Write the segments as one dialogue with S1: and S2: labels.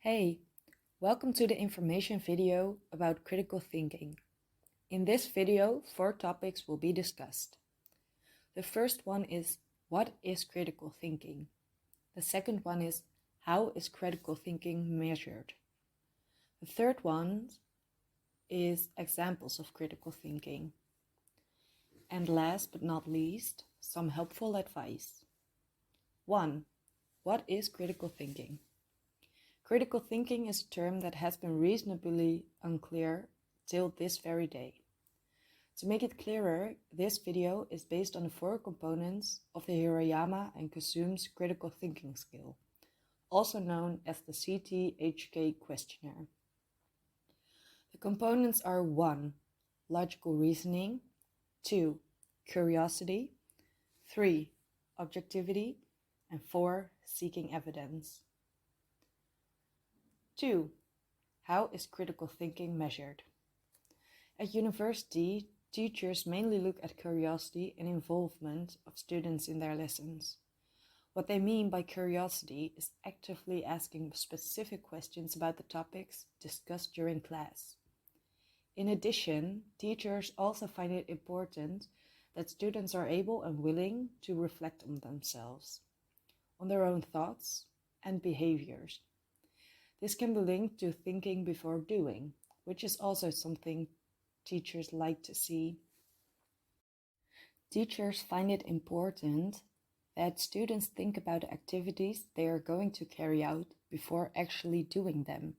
S1: Hey, welcome to the information video about critical thinking. In this video, 4 topics will be discussed. The first one is, what is critical thinking? The second one is, how is critical thinking measured? The third one is examples of critical thinking. And last but not least, some helpful advice. 1. What is critical thinking? Critical thinking is a term that has been reasonably unclear till this very day. To make it clearer, this video is based on the 4 components of the Hirayama and Kusume's critical thinking skill, also known as the CT-HK questionnaire. The components are 1. Logical reasoning, 2. Curiosity, 3. Objectivity, and 4. Seeking evidence. 2. How is critical thinking measured? At university, teachers mainly look at curiosity and involvement of students in their lessons. What they mean by curiosity is actively asking specific questions about the topics discussed during class. In addition, teachers also find it important that students are able and willing to reflect on themselves, on their own thoughts and behaviors. This can be linked to thinking before doing, which is also something teachers like to see. Teachers find it important that students think about activities they are going to carry out before actually doing them.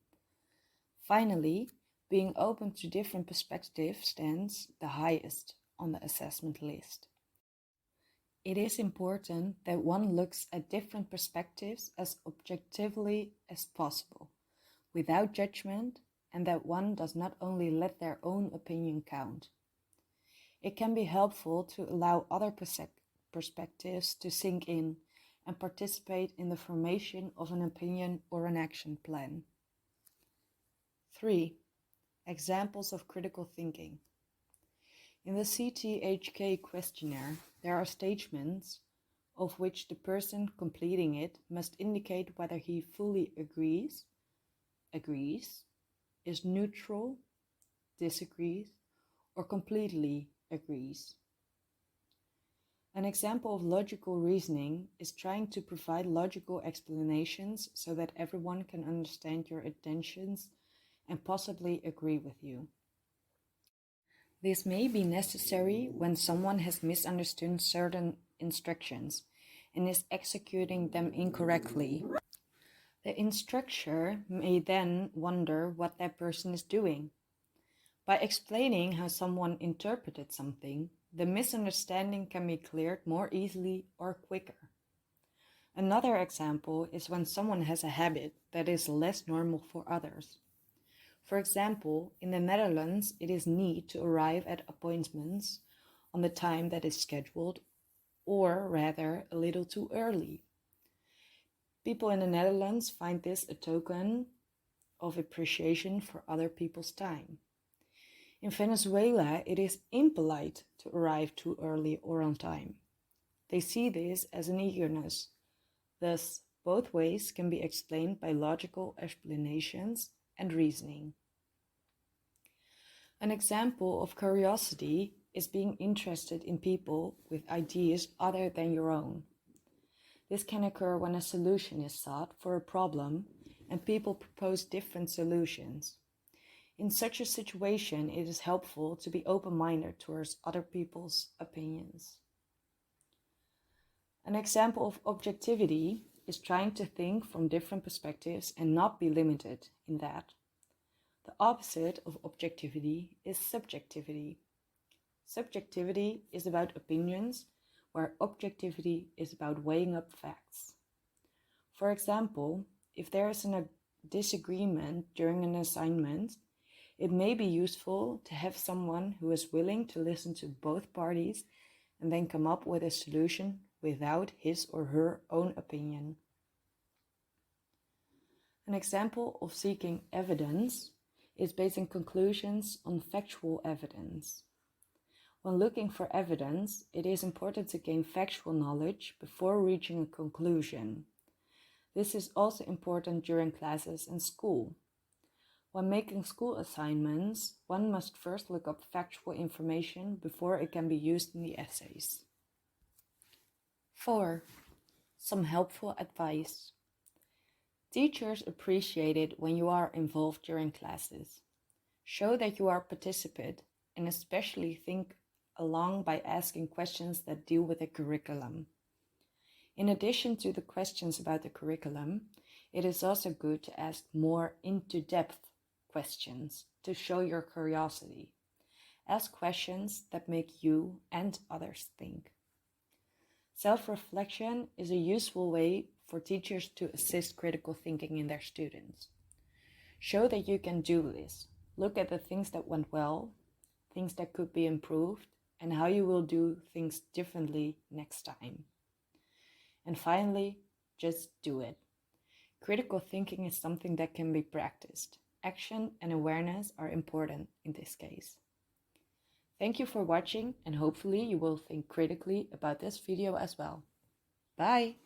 S1: Finally, being open to different perspectives stands the highest on the assessment list. It is important that one looks at different perspectives as objectively as possible, without judgment, and that one does not only let their own opinion count. It can be helpful to allow other perspectives to sink in and participate in the formation of an opinion or an action plan. 3. Examples of critical thinking. In the CT-HK questionnaire, there are statements of which the person completing it must indicate whether he fully agrees, is neutral, disagrees, or completely agrees. An example of logical reasoning is trying to provide logical explanations so that everyone can understand your intentions and possibly agree with you. This may be necessary when someone has misunderstood certain instructions and is executing them incorrectly. The instructor may then wonder what that person is doing. By explaining how someone interpreted something, the misunderstanding can be cleared more easily or quicker. Another example is when someone has a habit that is less normal for others. For example, in the Netherlands, it is neat to arrive at appointments on the time that is scheduled, or rather a little too early. People in the Netherlands find this a token of appreciation for other people's time. In Venezuela, it is impolite to arrive too early or on time. They see this as an eagerness. Thus, both ways can be explained by logical explanations and reasoning. An example of curiosity is being interested in people with ideas other than your own. This can occur when a solution is sought for a problem and people propose different solutions. In such a situation, it is helpful to be open-minded towards other people's opinions. An example of objectivity is trying to think from different perspectives and not be limited in that. The opposite of objectivity is subjectivity. Subjectivity is about opinions, where objectivity is about weighing up facts. For example, if there is a disagreement during an assignment, it may be useful to have someone who is willing to listen to both parties and then come up with a solution without his or her own opinion. An example of seeking evidence is basing conclusions on factual evidence. When looking for evidence, it is important to gain factual knowledge before reaching a conclusion. This is also important during classes in school. When making school assignments, one must first look up factual information before it can be used in the essays. 4. Some helpful advice. Teachers appreciate it when you are involved during classes. Show that you are a participant and especially think along by asking questions that deal with the curriculum. In addition to the questions about the curriculum, it is also good to ask more into-depth questions to show your curiosity. Ask questions that make you and others think. Self-reflection is a useful way for teachers to assist critical thinking in their students. Show that you can do this. Look at the things that went well, things that could be improved, and how you will do things differently next time. And finally, just do it. Critical thinking is something that can be practiced. Action and awareness are important in this case. Thank you for watching, and hopefully you will think critically about this video as well. Bye!